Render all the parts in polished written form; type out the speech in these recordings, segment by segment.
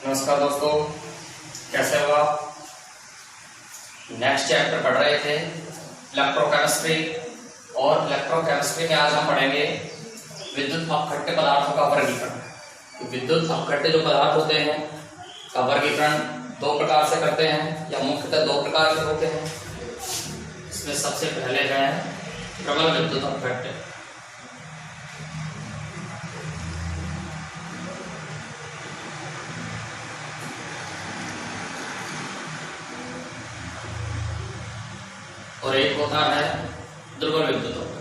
नमस्कार दोस्तों, कैसे हो आप। नेक्स्ट चैप्टर पढ़ रहे थे इलेक्ट्रोकेमिस्ट्री, और इलेक्ट्रोकेमिस्ट्री में आज हम पढ़ेंगे विद्युत अपघट्य पदार्थों का वर्गीकरण। तो विद्युत अपघट्य जो पदार्थ होते हैं का वर्गीकरण दो प्रकार से करते हैं, या मुख्यतः दो प्रकार के होते हैं। इसमें सबसे पहले है प्रबल विद्युत अपघट्य। और एक होता है दुर्बल विद्युत अपघट्य।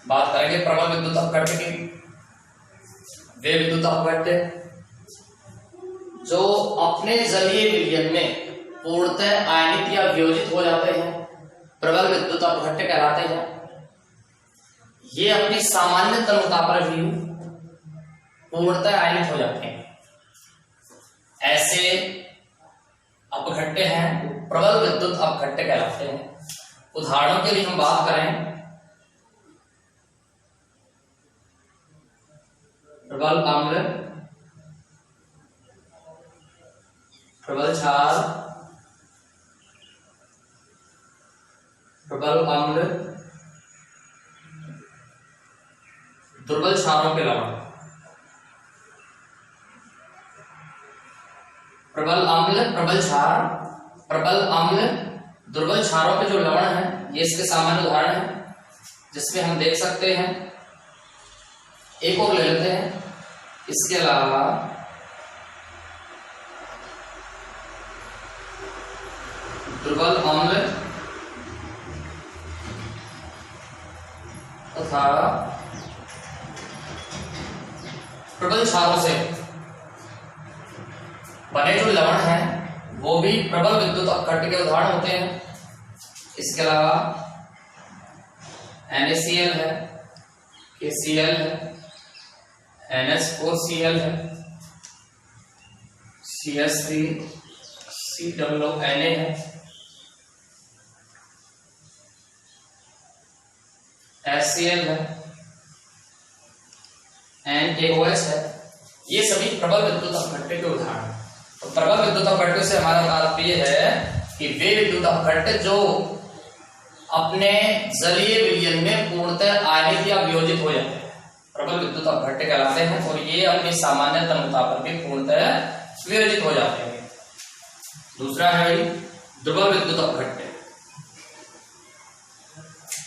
बात करेंगे प्रबल विद्युत अपघट्य की। वे विद्युत अपघट्य जो अपने जलीय विलयन में पूर्णतः आयनित या वियोजित हो जाते हैं, प्रबल विद्युत अपघट्य कहलाते हैं। ये अपनी सामान्य तन्यता पर भी पूर्णतः आयनित हो जाते हैं। ऐसे अपघट्य हैं प्रबल विद्युत अपघट्य कहलाते हैं। उदाहरणों के लिए हम बात करें, प्रबल अम्ल, प्रबल क्षार, प्रबल अम्ल, दुर्बल क्षारों के लवण। प्रबल अम्ल, प्रबल क्षार, प्रबल अम्ल, दुर्बल क्षारों के जो लवण हैं, ये इसके सामान्य उदाहरण हैं, जिसमें हम देख सकते हैं। एक और ले लेते हैं। इसके अलावा दुर्बल अम्ल तथा प्रबल क्षारों से बने जो लवण हैं, वो भी प्रबल विद्युत अपघट्य के उदाहरण होते हैं। इसके अलावा NaCl है, KCl है, NH4Cl है, CH3 COONA है, HCl है, NaOH है। ये सभी प्रबल विद्युत अपघट्य के उदाहरण। तो प्रबल विद्युत अपघट्य से हमारा तात्पर्य है कि वे विद्युत अपघट्य जो अपने जलीय विलयन में पूर्णतः आयनित या वियोजित हो जाते हैं, प्रबल विद्युत अपघट्य कहलाते हैं। और ये अपनी सामान्य तन्यता पर भी पूर्णतः वियोजित हो जाते हैं। दूसरा है दुर्बल विद्युत अपघट्य।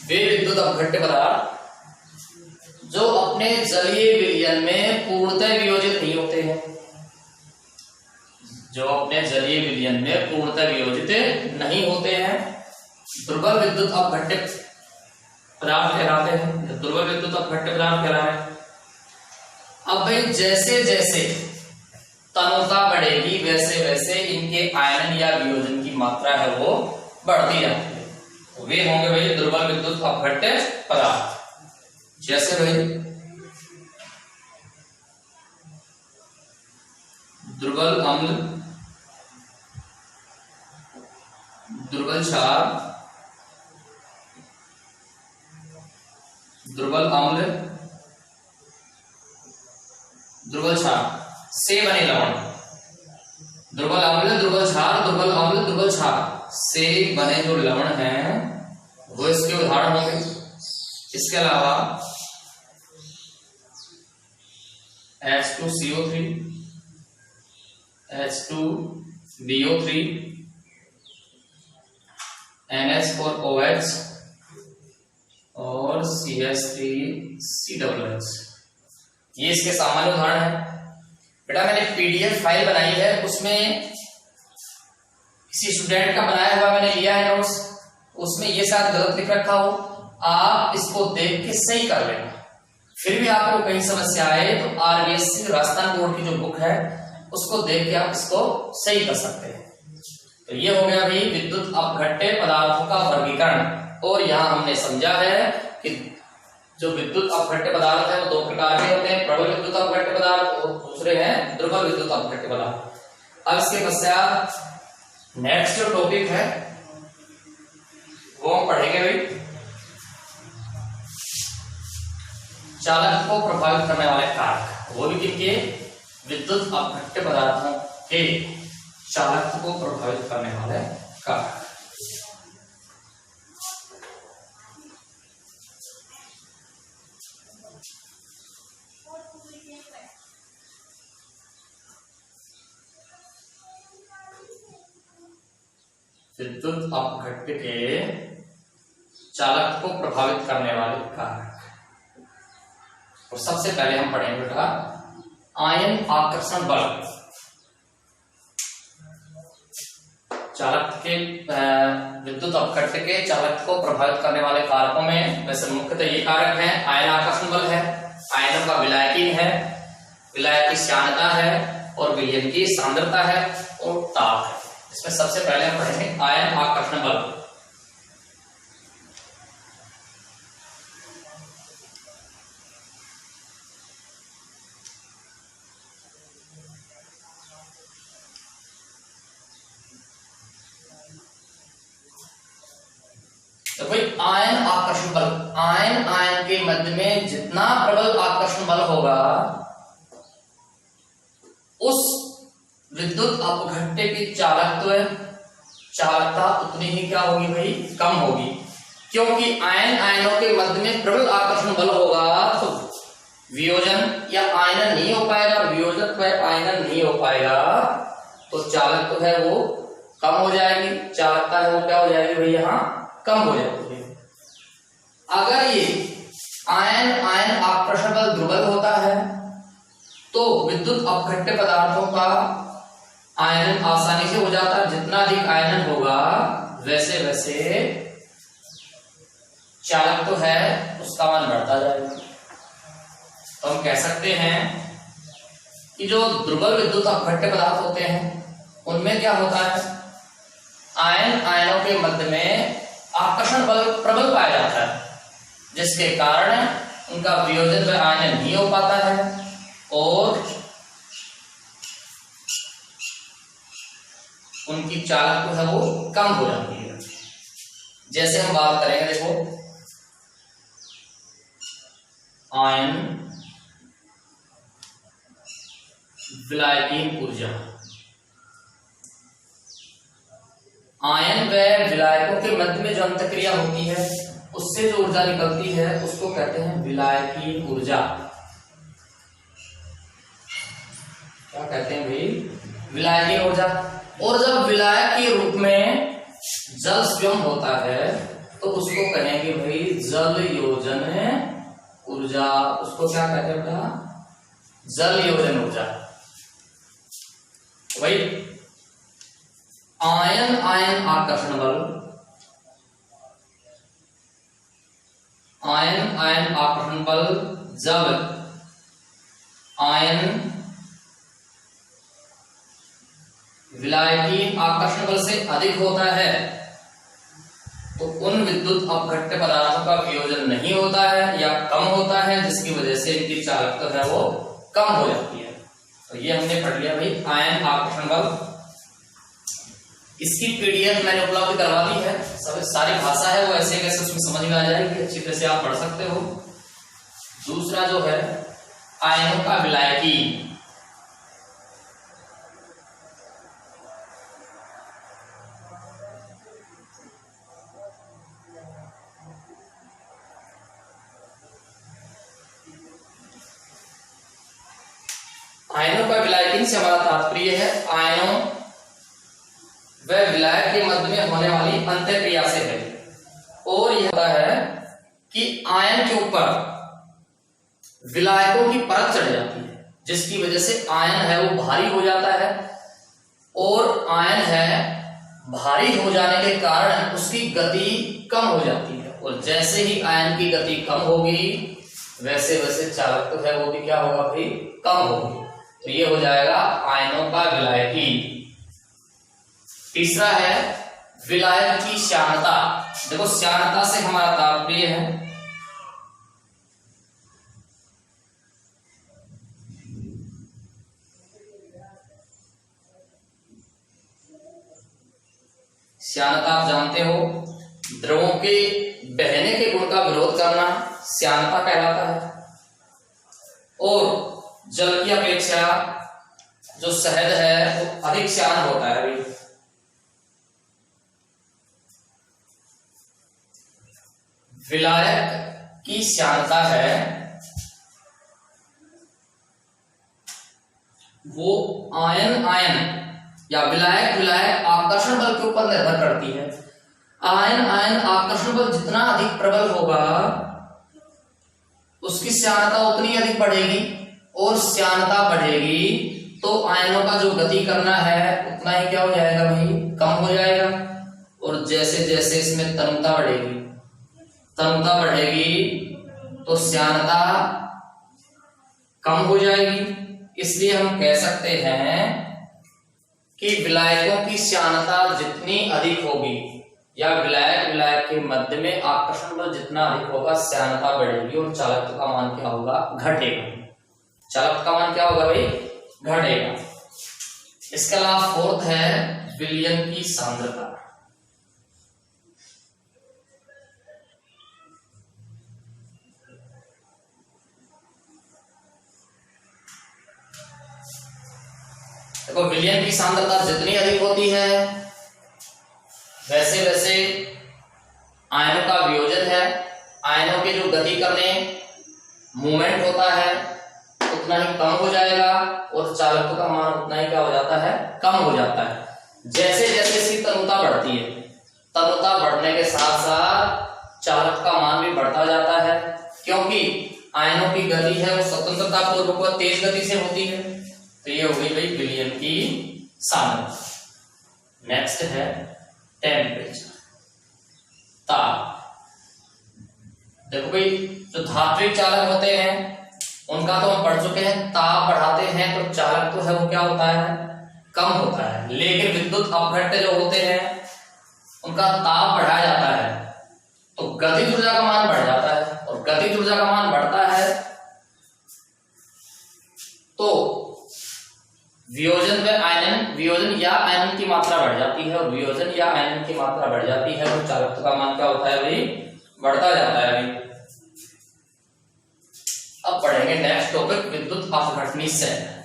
वे विद्युत अपघट्य पदार्थ जो अपने जलीय विलयन में पूर्णतः वियोजित नहीं होते हैं, जो अपने जलीय विलयन में पूर्णतः वियोजित नहीं होते हैं, दुर्बल विद्युत अपघट्य पदार्थ कहलाते हैं। दुर्बल विद्युत अपघट्य पदार्थ कहलाते हैं। अब भाई जैसे जैसे तन्यता बढ़ेगी, वैसे वैसे इनके आयनन या वियोजन की मात्रा है वो बढ़ती जाती है। तो वे होंगे भाई दुर्बल विद्युत अपघट्य पदार्थ। जैसे भाई दुर्बल अम्ल, दुर्बल क्षार, दुर्बल अम्ल, दुर्बल क्षार से बने लवण। दुर्बल अम्ल, दुर्बल क्षार, दुर्बल अम्ल, दुर्बल क्षार से बने जो लवण हैं, वो इसके उदाहरण होंगे। इसके अलावा H2CO3, H2BO3, NH4OH और CH3COOH, ये इसके सामान्य उदाहरण है। बेटा मैंने PDF फाइल बनाई है, उसमें किसी स्टूडेंट का बनाया हुआ मैंने लिया है नोट्स, उसमें ये शायद गलत लिख रखा हो, आप इसको देख के सही कर लेना। फिर भी आपको कहीं समस्या आए तो RBSC राजस्थान बोर्ड की जो बुक है उसको देख के आप इसको सही कर सकते हैं। तो ये हो गया भाई विद्युत अपघट्य पदार्थों का वर्गीकरण। और यहाँ हमने समझा है कि जो विद्युत अपघट्य पदार्थ है वो दो प्रकार के होते हैं, प्रबल विद्युत अपघट्य पदार्थ और दूसरे हैं दुर्बल विद्युत अपघट्य पदार्थ। अब इसके पश्चात नेक्स्ट जो टॉपिक है वो हम पढ़ेंगे भाई चालक को प्रभावित करने वाले कारक, वो भी किनके, विद्युत अपघट्य पदार्थों के चालक को प्रभावित करने वाले कारक। विद्युत अपघट्य के चालक को प्रभावित करने वाले कारक। और सबसे पहले हम पढ़ेंगे बेटा आयन आकर्षण बल। चालक के विद्युत अपघट्य के चालक को प्रभावित करने वाले कारकों में वैसे मुख्यतः ये कारक हैं, आयन आकर्षण बल है, आयनों का विलायकीन है, विलायक की श्यानता है और विलयन की सांद्रता है और ताप है। इसमें सबसे पहले हम पढ़ेंगे आयन आकर्षण बल। तो भाई आयन आकर्षण बल, आयन आयन के मध्य में जितना प्रबल आकर्षण बल होगा उस विद्युत अपघट्य की चालकता उतनी ही क्या होगी भाई, कम होगी। क्योंकि आयन आयनों के मध्य में प्रबल आकर्षण बल होगा तो वियोजन या आयनन नहीं हो पाएगा, वियोजक व आयनन नहीं हो पाएगा, तो चालक तो है वो कम हो जाएगी, चालकता है वो क्या हो जाएगी भाई, यहाँ कम हो जाती है। अगर ये आयन आयन आकर्षण बल दुर्बल होता है तो विद्युत अपघट्य पदार्थों का आयनन आसानी से हो जाता है। जितना अधिक आयनन होगा वैसे वैसे चालक तो है उसका मान बढ़ता जाएगा। तो हम कह सकते हैं कि जो दुर्बल विद्युत अपघट्य पदार्थ होते हैं उनमें क्या होता है, आयन आयनों के मध्य में आकर्षण बल प्रबल पाया जाता है, जिसके कारण उनका वियोजन व आयनन नहीं हो पाता है और उनकी चालक जो है वो कम हो जाती है। जैसे हम बात करेंगे, देखो आयन विलायकीन ऊर्जा, आयन व विलायकों के मध्य में जो अंतक्रिया होती है उससे जो ऊर्जा निकलती है उसको कहते हैं विलायकीन ऊर्जा। क्या कहते हैं भाई, विलायकीन ऊर्जा। और जब विलायक के रूप में जल स्वयं होता है तो उसको कहेंगे भाई जल योजन ऊर्जा। उसको क्या कहते हैं बेटा, जल योजन ऊर्जा। भाई आयन आयन आकर्षण बल, आयन आयन आकर्षण बल जब आयन विलायकीन आकर्षण बल से अधिक होता है तो उन विद्युत अपघट्य पदार्थों का वियोजन नहीं होता है या कम होता है, जिसकी वजह से इनकी चालकता है वो कम हो जाती है। तो ये हमने पढ़ लिया भाई आयन आकर्षण बल। इसकी पीडीएफ मैंने उपलब्ध करवा दी है, सब सारी भाषा है वो ऐसे कैसे उसमें समझ में आ जाएगी, अच्छी तरह से आप पढ़ सकते हो। दूसरा जो है आयनों का विलायकीन, आयनों का विलायकीन से हमारा तात्पर्य है आयनों व विलायक के मध्य में होने वाली अंतःक्रिया से है। और यह होता है कि आयन के ऊपर विलायकों की परत चढ़ जाती है, जिसकी वजह से आयन है वो भारी हो जाता है और आयन है भारी हो जाने के कारण उसकी गति कम हो जाती है। और जैसे ही आयन की गति कम होगी वैसे वैसे चालक तो है वो भी क्या होगा भाई, कम होगी। तो ये हो जाएगा आयनों का विलायकीन। तीसरा है विलायक की श्यानता। देखो श्यानता से हमारा तात्पर्य है श्यानता आप जानते हो, द्रवों के बहने के गुण का विरोध करना श्यानता कहलाता है। और जल की अपेक्षा जो शहद है वो अधिक श्यान होता है। अभी विलायक की श्यानता है वो आयन या विलायक आकर्षण बल के ऊपर निर्भर करती है। आयन आकर्षण बल जितना अधिक प्रबल होगा उसकी श्यानता उतनी अधिक बढ़ेगी, और श्यानता बढ़ेगी तो आयनों का जो गति करना है उतना ही क्या हो जाएगा भाई, कम हो जाएगा। और जैसे जैसे इसमें तनुता बढ़ेगी तो श्यानता कम हो जाएगी। इसलिए हम कह सकते हैं कि विलायकों की श्यानता जितनी अधिक होगी या विलायक के मध्य में आकर्षण बल जितना अधिक होगा श्यानता बढ़ेगी और चालकत्व का मान क्या होगा, घटेगा। चालकत्व का मान क्या होगा भाई, घटेगा। इसके अलावा फोर्थ है विलयन की सांद्रता। देखो विलयन की सांद्रता जितनी अधिक होती है वैसे वैसे आयनों का वियोजन है, आयनों के जो गति करने मूवमेंट होता है उतना ही कम हो जाएगा और चालकत्व का मान उतना ही क्या हो जाता है, कम हो जाता है। जैसे जैसे इसकी तनुता बढ़ती है, तनुता बढ़ने के साथ साथ चालक का मान भी बढ़ता जाता है, क्योंकि आयनों की गति है वो स्वतंत्रता पूर्वक व तेज गति से होती है। तो ये हो गई भाई विलयन की सांद्रता। नेक्स्ट है टेम्परेचर, ताप। देखो भाई जो धात्विक चालक होते हैं उनका तो हम पढ़ चुके हैं, ताप बढ़ाते हैं तो चालक तो है वो क्या होता है, कम होता है। लेकिन विद्युत अपघट्य जो होते हैं उनका ताप बढ़ाया जाता है तो गतिज ऊर्जा का मान बढ़ जाता है, और गतिज ऊर्जा का मान बढ़ता है तो वियोजन या आयनन की मात्रा बढ़ जाती है, और वियोजन या आयनन की मात्रा बढ़ जाती है तो चालकत्व का मान क्या होता है भाई, बढ़ता जाता है भाई। अब पढ़ेंगे नेक्स्ट टॉपिक विद्युत अपघटनी सेल।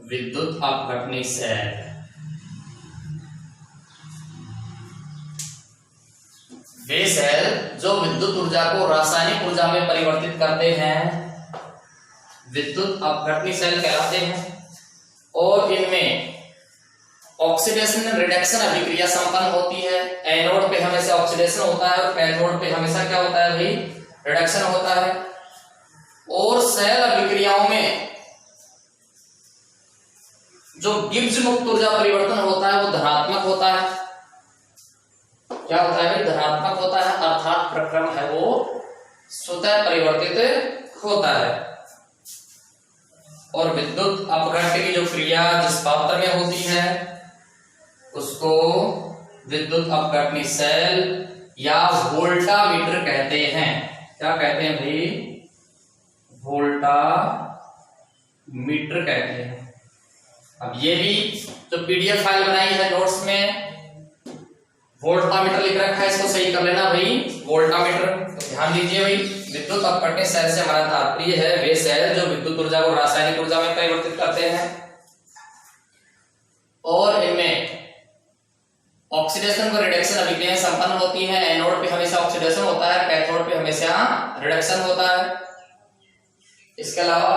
विद्युत अपघटनी सेल वे सेल जो विद्युत ऊर्जा को रासायनिक ऊर्जा में परिवर्तित करते हैं विद्युत अपघटनी सेल कहलाते हैं, और इनमें ऑक्सीडेशन रिडक्शन अभिक्रिया संपन्न होती है। एनोड पे हमेशा ऑक्सीडेशन होता है और कैथोड पे हमेशा क्या होता है भाई, रिडक्शन होता है। और सेल अभिक्रियाओं में जो गिब्स मुक्त ऊर्जा परिवर्तन होता है वो धनात्मक होता है। क्या होता है भाई, धनात्मक होता है, अर्थात प्रक्रम है वो स्वतः परिवर्तित होता है। और विद्युत अपघट्य की जो क्रिया जिस पात्र में होती है उसको विद्युत अपघटनी सेल या वोल्टामीटर कहते हैं। क्या कहते हैं भाई, वोल्टामीटर कहते हैं। अब ये भी जो पीडीएफ फाइल बनाई है नोट्स में वोल्टामीटर लिख रखा है, इसको सही कर लेना भाई, वोल्टामीटर। तो ध्यान दीजिए भाई, विद्युत अपघटनी सेल से हमारा तात्पर्य है वे सेल जो विद्युत ऊर्जा को रासायनिक ऊर्जा में परिवर्तित करते हैं, और इनमें ऑक्सीडेशन व रिडक्शन अभिक्रियाएं संपन्न होती हैं। एनोड पे हमेशा ऑक्सीडेशन होता है, कैथोड पे हमेशा रिडक्शन होता है। इसके अलावा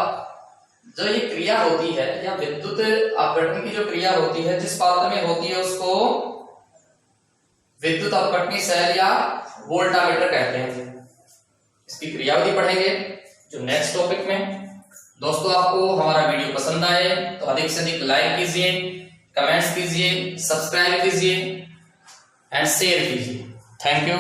जो ये क्रिया होती है या विद्युत अपघटन की जो क्रिया होती है जिस पात्र में होती है उसको विद्युत अपघटनी सेल या वोल्टामीटर कहते हैं। इसकी क्रियाविधि पढ़ेंगे जो नेक्स्ट टॉपिक में। दोस्तों आपको हमारा वीडियो पसंद आए तो अधिक से अधिक लाइक कीजिए, कमेंट्स कीजिए, सब्सक्राइब कीजिए एंड शेयर कीजिए। Thank you.